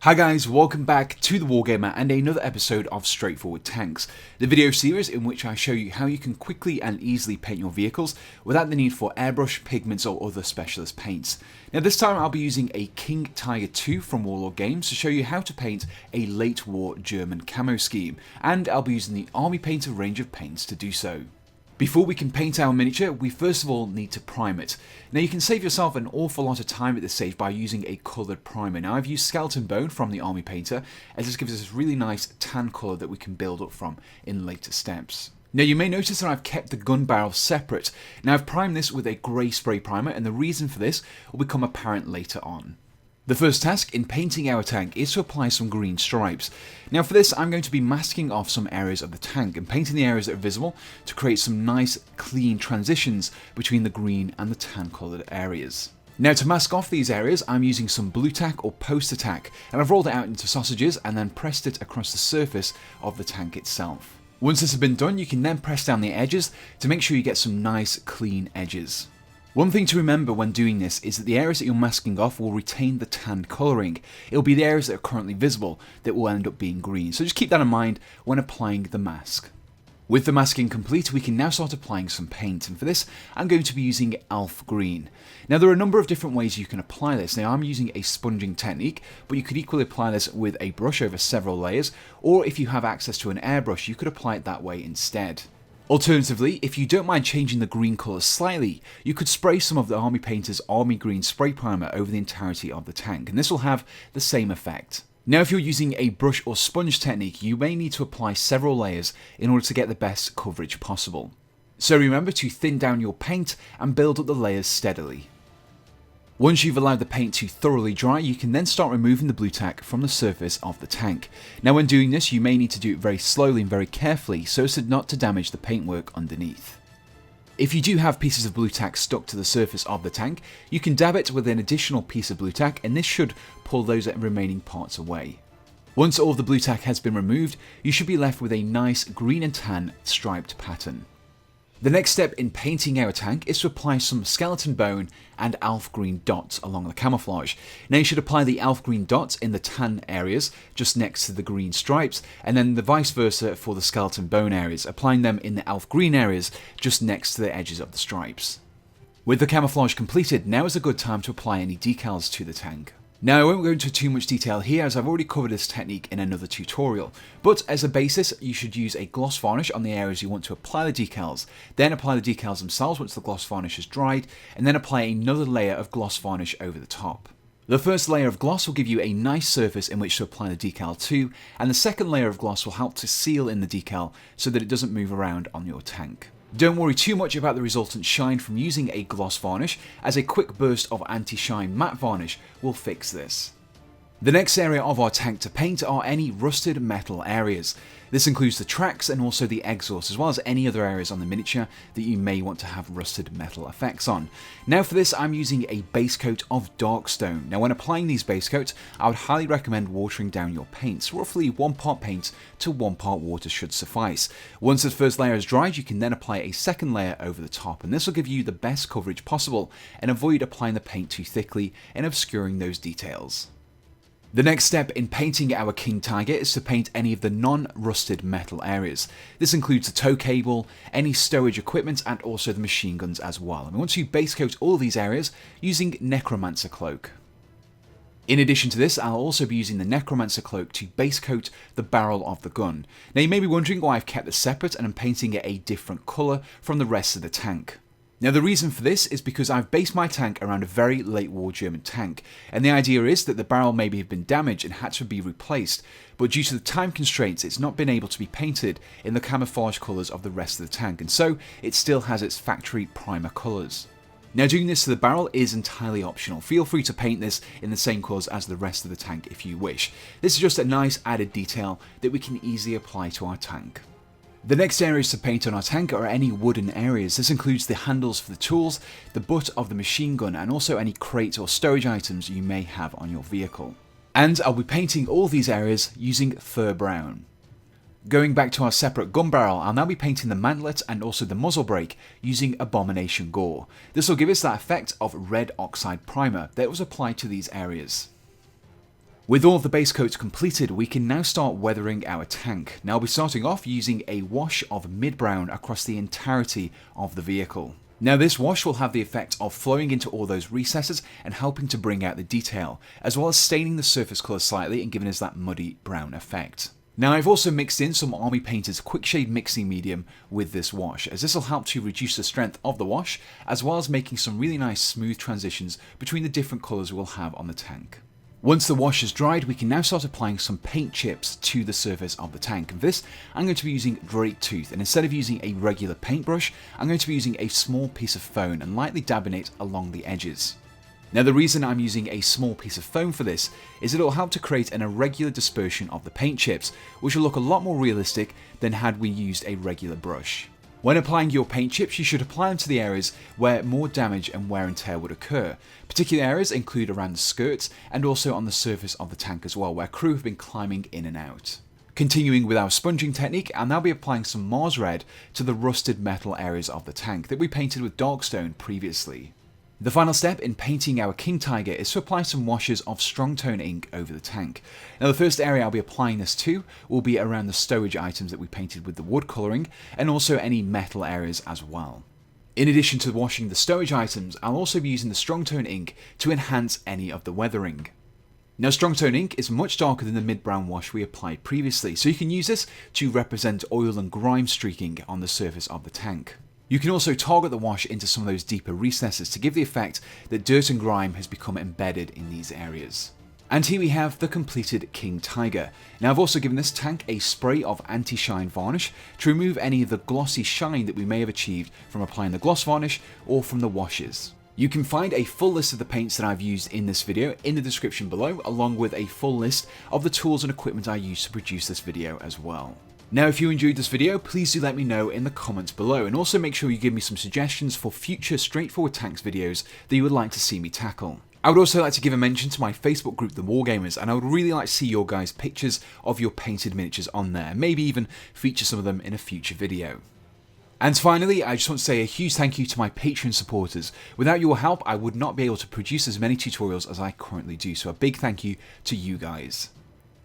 Hi guys, welcome back to the Wargamer and another episode of Straightforward Tanks, the video series in which I show you how you can quickly and easily paint your vehicles without the need for airbrush, pigments or other specialist paints. Now this time I'll be using a King Tiger 2 from Warlord Games to show you how to paint a late war German camo scheme, and I'll be using the Army Painter range of paints to do so. Before we can paint our miniature, we first of all need to prime it. Now you can save yourself an awful lot of time at this stage by using a coloured primer. Now I've used Skeleton Bone from the Army Painter, as this gives us this really nice tan colour that we can build up from in later steps. Now you may notice that I've kept the gun barrel separate. Now I've primed this with a grey spray primer, and the reason for this will become apparent later on. The first task in painting our tank is to apply some green stripes. Now for this I'm going to be masking off some areas of the tank and painting the areas that are visible to create some nice clean transitions between the green and the tan coloured areas. Now to mask off these areas I'm using some blue tack or poster tack, and I've rolled it out into sausages and then pressed it across the surface of the tank itself. Once this has been done, you can then press down the edges to make sure you get some nice clean edges. One thing to remember when doing this is that the areas that you're masking off will retain the tan colouring. It will be the areas that are currently visible that will end up being green, so just keep that in mind when applying the mask. With the masking complete, we can now start applying some paint, and for this I'm going to be using Elf Green. Now there are a number of different ways you can apply this. Now I'm using a sponging technique, but you could equally apply this with a brush over several layers, or if you have access to an airbrush you could apply it that way instead. Alternatively, if you don't mind changing the green colour slightly, you could spray some of the Army Painter's Army Green spray primer over the entirety of the tank, and this will have the same effect. Now if you're using a brush or sponge technique, you may need to apply several layers in order to get the best coverage possible. So remember to thin down your paint and build up the layers steadily. Once you've allowed the paint to thoroughly dry, you can then start removing the blue tack from the surface of the tank. Now when doing this, you may need to do it very slowly and very carefully so as not to damage the paintwork underneath. If you do have pieces of blue tack stuck to the surface of the tank, you can dab it with an additional piece of blue tack, and this should pull those remaining parts away. Once all of the blue tack has been removed, you should be left with a nice green and tan striped pattern. The next step in painting our tank is to apply some Skeleton Bone and Elf Green dots along the camouflage. Now you should apply the Elf Green dots in the tan areas just next to the green stripes, and then the vice versa for the Skeleton Bone areas, applying them in the Elf Green areas just next to the edges of the stripes. With the camouflage completed, now is a good time to apply any decals to the tank. Now I won't go into too much detail here as I've already covered this technique in another tutorial, but as a basis you should use a gloss varnish on the areas you want to apply the decals, then apply the decals themselves once the gloss varnish has dried, and then apply another layer of gloss varnish over the top. The first layer of gloss will give you a nice surface in which to apply the decal to, and the second layer of gloss will help to seal in the decal so that it doesn't move around on your tank. Don't worry too much about the resultant shine from using a gloss varnish, as a quick burst of anti-shine matte varnish will fix this. The next area of our tank to paint are any rusted metal areas. This includes the tracks and also the exhaust, as well as any other areas on the miniature that you may want to have rusted metal effects on. Now for this I'm using a base coat of dark stone. Now when applying these base coats, I would highly recommend watering down your paints. Roughly 1 part paint to 1 part water should suffice. Once the first layer is dried, you can then apply a second layer over the top, and this will give you the best coverage possible and avoid applying the paint too thickly and obscuring those details. The next step in painting our King Tiger is to paint any of the non-rusted metal areas. This includes the tow cable, any stowage equipment and also the machine guns as well. And we want to base coat all of these areas using Necromancer Cloak. In addition to this, I'll also be using the Necromancer Cloak to base coat the barrel of the gun. Now you may be wondering why I've kept this separate and I'm painting it a different colour from the rest of the tank. Now the reason for this is because I've based my tank around a very late war German tank, and the idea is that the barrel maybe have been damaged and had to be replaced, but due to the time constraints it's not been able to be painted in the camouflage colours of the rest of the tank, and so it still has its factory primer colours. Now doing this to the barrel is entirely optional. Feel free to paint this in the same colours as the rest of the tank if you wish. This is just a nice added detail that we can easily apply to our tank. The next areas to paint on our tank are any wooden areas. This includes the handles for the tools, the butt of the machine gun, and also any crate or storage items you may have on your vehicle. And I'll be painting all these areas using fur brown. Going back to our separate gun barrel, I'll now be painting the mantlet and also the muzzle brake using Abomination Gore. This will give us that effect of red oxide primer that was applied to these areas. With all of the base coats completed, we can now start weathering our tank. Now I'll be starting off using a wash of mid-brown across the entirety of the vehicle. Now this wash will have the effect of flowing into all those recesses and helping to bring out the detail, as well as staining the surface colour slightly and giving us that muddy brown effect. Now I've also mixed in some Army Painter's Quick Shade mixing medium with this wash, as this will help to reduce the strength of the wash, as well as making some really nice smooth transitions between the different colours we'll have on the tank. Once the wash has dried, we can now start applying some paint chips to the surface of the tank. And for this, I'm going to be using Drake Tooth, and instead of using a regular paintbrush, I'm going to be using a small piece of foam and lightly dabbing it along the edges. Now the reason I'm using a small piece of foam for this is it will help to create an irregular dispersion of the paint chips, which will look a lot more realistic than had we used a regular brush. When applying your paint chips, you should apply them to the areas where more damage and wear and tear would occur. Particular areas include around the skirts and also on the surface of the tank as well, where crew have been climbing in and out. Continuing with our sponging technique, I'll now be applying some Mars Red to the rusted metal areas of the tank that we painted with Darkstone previously. The final step in painting our King Tiger is to apply some washes of strong tone ink over the tank. Now the first area I'll be applying this to will be around the stowage items that we painted with the wood colouring, and also any metal areas as well. In addition to washing the stowage items, I'll also be using the strong tone ink to enhance any of the weathering. Now strong tone ink is much darker than the mid-brown wash we applied previously, so you can use this to represent oil and grime streaking on the surface of the tank. You can also target the wash into some of those deeper recesses to give the effect that dirt and grime has become embedded in these areas. And here we have the completed King Tiger. Now I've also given this tank a spray of anti-shine varnish to remove any of the glossy shine that we may have achieved from applying the gloss varnish or from the washes. You can find a full list of the paints that I've used in this video in the description below, along with a full list of the tools and equipment I used to produce this video as well. Now if you enjoyed this video, please do let me know in the comments below, and also make sure you give me some suggestions for future straightforward tanks videos that you would like to see me tackle. I would also like to give a mention to my Facebook group, The Wargamers, and I would really like to see your guys' pictures of your painted miniatures on there, maybe even feature some of them in a future video. And finally, I just want to say a huge thank you to my Patreon supporters. Without your help, I would not be able to produce as many tutorials as I currently do, so a big thank you to you guys.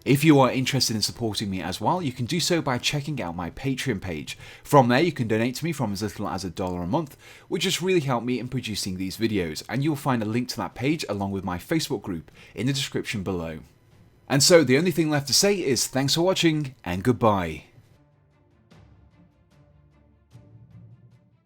If you are interested in supporting me as well, you can do so by checking out my Patreon page. From there, you can donate to me from as little as $1 a month, which just really helped me in producing these videos, and you'll find a link to that page along with my Facebook group in the description below. And so the only thing left to say is thanks for watching and goodbye.